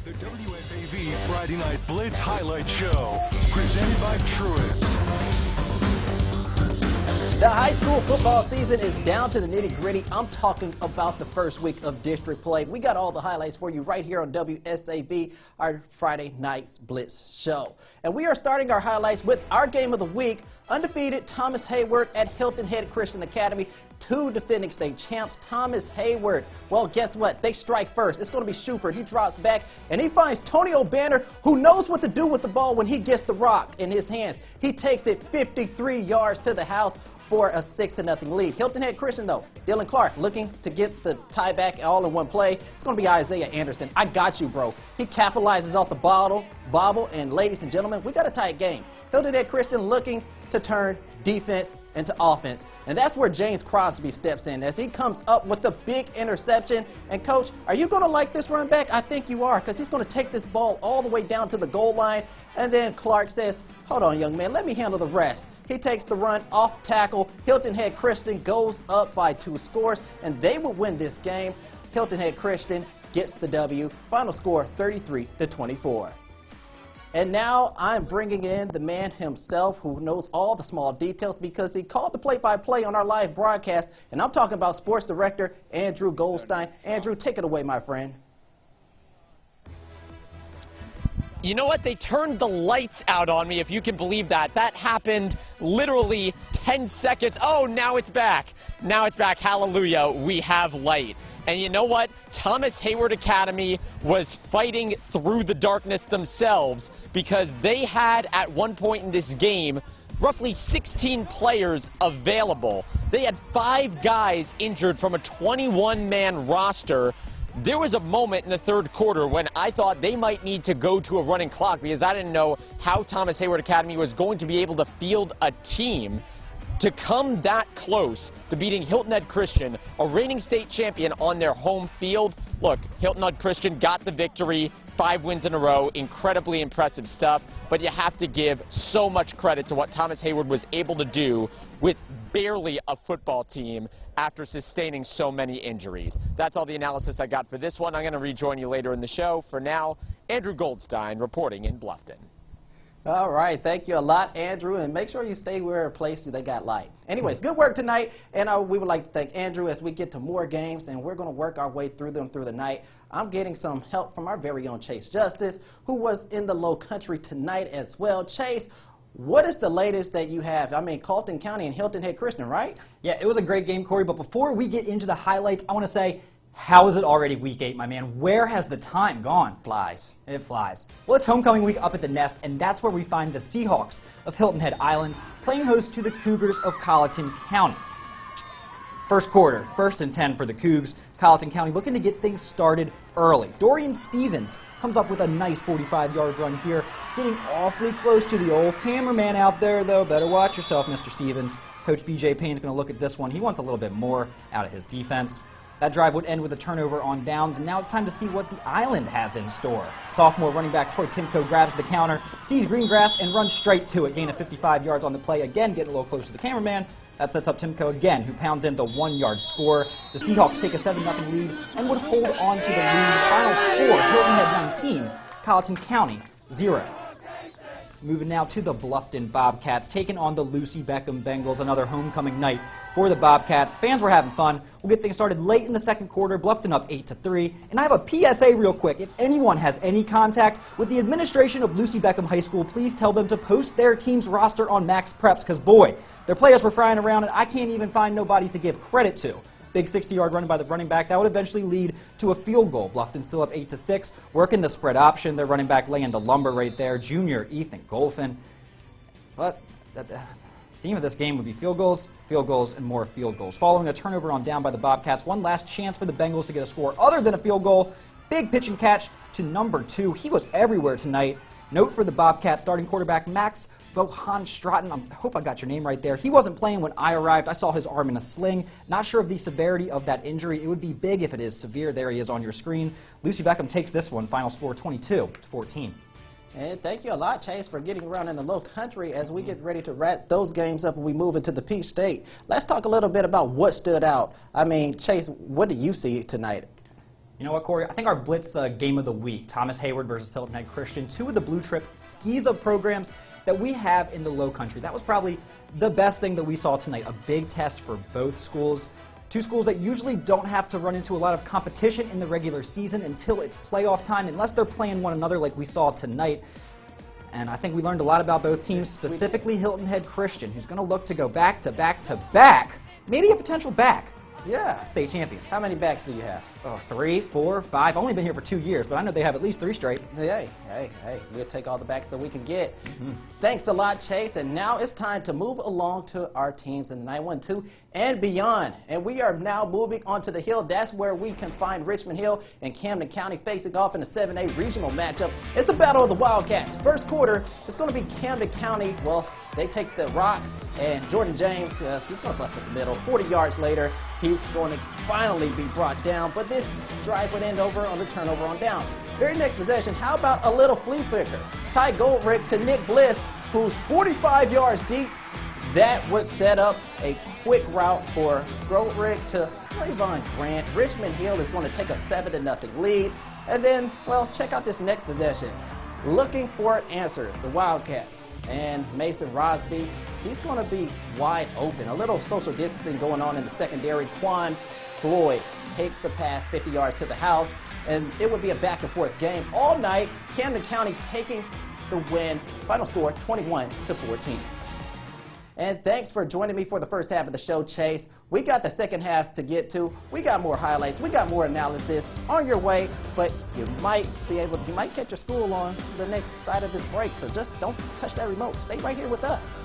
The WSAV Friday Night Blitz Highlight Show, presented by Truist. The high school football season is down to the nitty-gritty. I'm talking about the first week of district play. We got all the highlights for you right here on WSAV, our Friday Night Blitz show. And we are starting our highlights with our game of the week. Undefeated Thomas Hayworth at Hilton Head Christian Academy. Two defending state champs, Thomas Hayworth. Well, guess what? They strike first. It's going to be Shuford. He drops back, and he finds Tony O'Banner, who knows what to do with the ball when he gets the rock in his hands. He takes it 53 yards to the house for a 6-0 lead. Hilton Head Christian, though, Dylan Clark looking to get the tie back all in one play. It's going to be Isaiah Anderson. I got you, bro. He capitalizes off the bobble, and ladies and gentlemen, we got a tight game. Hilton Head Christian looking to turn defense into offense. And that's where James Crosby steps in as he comes up with a big interception. And, Coach, are you going to like this run back? I think you are, because he's going to take this ball all the way down to the goal line. And then Clark says, hold on, young man, let me handle the rest. He takes the run off tackle. Hilton Head Christian goes up by 2 scores, and they will win this game. Hilton Head Christian gets the W. Final score, 33-24. And now I'm bringing in the man himself who knows all the small details because he called the play-by-play on our live broadcast. And I'm talking about sports director Andrew Goldstein. Andrew, take it away, my friend. You know what? They turned the lights out on me, if you can believe that. That happened literally 10 seconds. Oh, now it's back. Now it's back. Hallelujah. We have light. And you know what? Thomas Hayworth Academy was fighting through the darkness themselves because they had, at one point in this game, roughly 16 players available. They had 5 guys injured from a 21-man roster. There was a moment in the third quarter when I thought they might need to go to a running clock because I didn't know how Thomas Hayworth Academy was going to be able to field a team to come that close to beating Hilton Head Christian, a reigning state champion, on their home field. Look, Hilton Head Christian got the victory, 5 wins in a row, incredibly impressive stuff, but you have to give so much credit to what Thomas Hayworth was able to do with barely a football team after sustaining so many injuries. That's all the analysis I got for this one. I'm going to rejoin you later in the show. For now, Andrew Goldstein reporting in Bluffton. All right, thank you a lot, Andrew, and make sure you stay where a place they got light. Anyways, good work tonight, and we would like to thank Andrew as we get to more games, and we're going to work our way through them through the night. I'm getting some help from our very own Chase Justice, who was in the Lowcountry tonight as well. Chase, what is the latest that you have? I mean, Colleton County and Hilton Head Christian, right? Yeah, it was a great game, Corey, but before we get into the highlights, I want to say, how is it already week 8, my man? Where has the time gone? Flies. It flies. Well, it's homecoming week up at the Nest, and that's where we find the Seahawks of Hilton Head Island playing host to the Cougars of Colleton County. First quarter, 1st and 10 for the Cougs. Colleton County looking to get things started early. Dorian Stevens comes up with a nice 45-yard run here, getting awfully close to the old cameraman out there, though. Better watch yourself, Mr. Stevens. Coach B.J. Payne's going to look at this one. He wants a little bit more out of his defense. That drive would end with a turnover on downs, and now it's time to see what the Island has in store. Sophomore running back Troy Timko grabs the counter, sees green grass, and runs straight to it. Gain of 55 yards on the play, again getting a little close to the cameraman. That sets up Timko again, who pounds in the 1-yard score. The Seahawks take a 7-0 lead and would hold on to the lead. Final score, Hilton Head 19, Colleton County 0. Moving now to the Bluffton Bobcats, taking on the Lucy Beckham Bengals, another homecoming night for the Bobcats. Fans were having fun. We'll get things started late in the second quarter, Bluffton up 8-3. And I have a PSA real quick. If anyone has any contact with the administration of Lucy Beckham High School, please tell them to post their team's roster on Max Preps, because boy, their players were flying around and I can't even find nobody to give credit to. Big 60-yard run by the running back. That would eventually lead to a field goal. Bluffton still up 8-6. Working the spread option. Their running back laying the lumber right there. Junior Ethan Golfin. But the theme of this game would be field goals, and more field goals. Following a turnover on down by the Bobcats, one last chance for the Bengals to get a score other than a field goal. Big pitch and catch to number 2. He was everywhere tonight. Note for the Bobcats, starting quarterback Max Bohan Stratton. I hope I got your name right there. He wasn't playing when I arrived. I saw his arm in a sling. Not sure of the severity of that injury. It would be big if it is severe. There he is on your screen. Lucy Beckham takes this one. Final score 22-14. And thank you a lot, Chase, for getting around in the Lowcountry as we get ready to wrap those games up and we move into the Peach State. Let's talk a little bit about what stood out. I mean, Chase, what do you see tonight? You know what, Corey? I think our Blitz game of the week, Thomas Hayworth versus Hilton Head Christian, two of the blue chip skis up programs that we have in the Lowcountry. That was probably the best thing that we saw tonight, a big test for both schools. Two schools that usually don't have to run into a lot of competition in the regular season until it's playoff time, unless they're playing one another like we saw tonight. And I think we learned a lot about both teams, specifically Hilton Head Christian, who's going to look to go back to back to back, maybe a potential back. Yeah. State champions. How many backs do you have? Oh, 3, 4, 5. Only been here for 2 years, but I know they have at least 3 straight. Hey, we'll take all the backs that we can get. Thanks a lot, Chase. And now it's time to move along to our teams in 912 and beyond. And we are now moving onto the Hill. That's where we can find Richmond Hill and Camden County facing off in a 7A regional matchup. It's a battle of the Wildcats. First quarter, it's going to be Camden County. Well, they take the rock, and Jordan James, he's going to bust up the middle. 40 yards later, he's going to finally be brought down, but this drive would end over on the turnover on downs. Very next possession, how about a little flea flicker? Ty Goldrick to Nick Bliss, who's 45 yards deep. That would set up a quick route for Goldrick to Rayvon Grant. Richmond Hill is going to take a 7-0 lead. And then, well, check out this next possession. Looking for an answer, the Wildcats. And Mason Rosby, he's going to be wide open. A little social distancing going on in the secondary. Quan Floyd takes the pass 50 yards to the house, and it would be a back-and-forth game all night. Camden County taking the win. Final score, 21-14. And thanks for joining me for the first half of the show, Chase. We got the second half to get to. We got more highlights. We got more analysis on your way, but you might catch your school on the next side of this break. So just don't touch that remote. Stay right here with us.